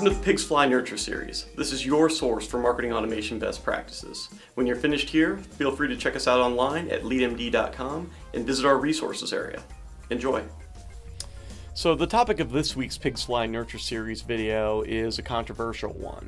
to the Pigs Fly Nurture series. This is your source for marketing automation best practices. When you're finished here, feel free to check us out online at LeadMD.com and visit our resources area. Enjoy. So the topic of this week's Pigs Fly Nurture series video is a controversial one.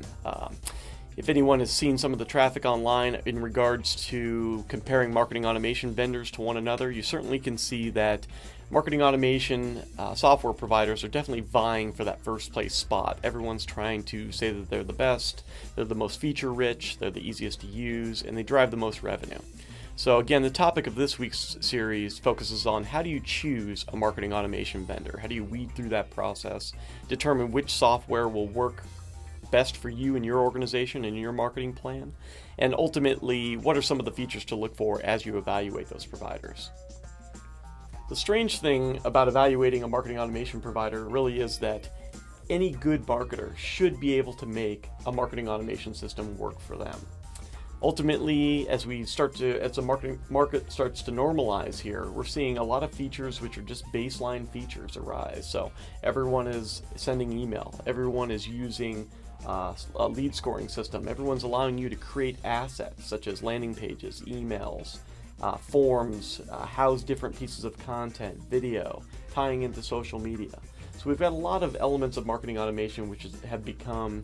If anyone has seen some of the traffic online in regards to comparing marketing automation vendors to one another, you certainly can see that marketing automation software providers are definitely vying for that first place spot. Everyone's trying to say that they're the best, they're the most feature rich, they're the easiest to use, and they drive the most revenue. So again, the topic of this week's series focuses on how do you choose a marketing automation vendor? How do you weed through that process, determine which software will work best for you and your organization and your marketing plan, and ultimately, what are some of the features to look for as you evaluate those providers? The strange thing about evaluating a marketing automation provider really is that any good marketer should be able to make a marketing automation system work for them. Ultimately, as the market starts to normalize here, we're seeing a lot of features which are just baseline features arise. So everyone is sending email, everyone is using a lead scoring system, everyone's allowing you to create assets such as landing pages, emails, forms, house different pieces of content, video, tying into social media. So we've got a lot of elements of marketing automation which have become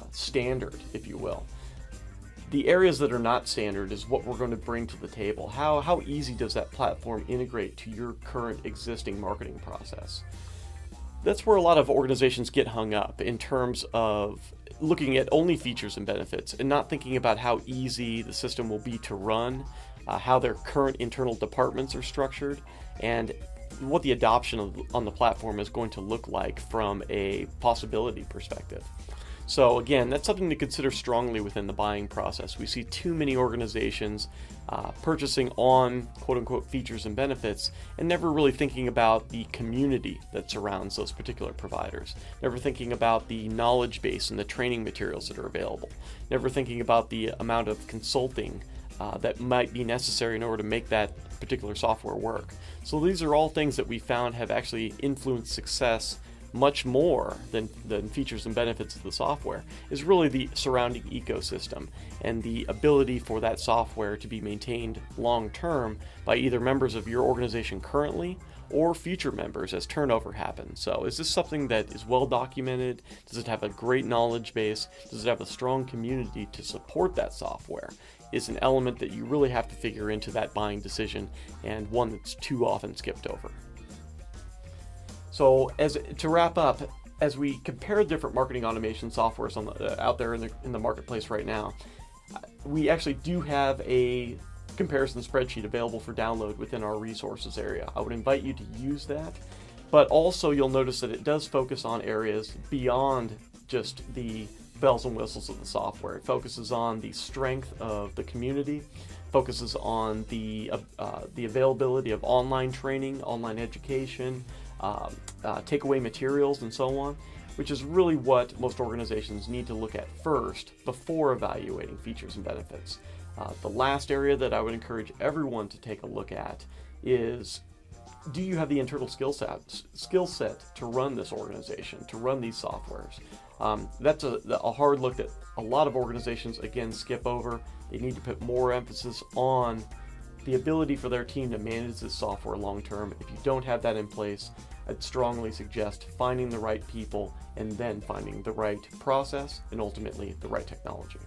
standard, if you will. The areas that are not standard is what we're going to bring to the table. How easy does that platform integrate to your current existing marketing process? That's where a lot of organizations get hung up in terms of looking at only features and benefits and not thinking about how easy the system will be to run, how their current internal departments are structured, and what the adoption on the platform is going to look like from a possibility perspective. So again, that's something to consider strongly within the buying process. We see too many organizations purchasing on quote-unquote features and benefits and never really thinking about the community that surrounds those particular providers, never thinking about the knowledge base and the training materials that are available, never thinking about the amount of consulting that might be necessary in order to make that particular software work. So these are all things that we found have actually influenced success much more than features and benefits of the software, is really the surrounding ecosystem and the ability for that software to be maintained long term by either members of your organization currently or future members as turnover happens. So is this something that is well documented? Does it have a great knowledge base? Does it have a strong community to support that software? Is an element that you really have to figure into that buying decision, and one that's too often skipped over. So to wrap up, as we compare different marketing automation softwares out there in the marketplace right now, we actually do have a comparison spreadsheet available for download within our resources area. I would invite you to use that, but also you'll notice that it does focus on areas beyond just the bells and whistles of the software. It focuses on the strength of the community, focuses on the availability of online training, online education, takeaway materials, and so on, which is really what most organizations need to look at first before evaluating features and benefits. The last area that I would encourage everyone to take a look at is, do you have the internal skill set to run this organization, to run these softwares? That's a hard look that a lot of organizations, again, skip over. They need to put more emphasis on the ability for their team to manage this software long term. If you don't have that in place, I'd strongly suggest finding the right people and then finding the right process and ultimately the right technology.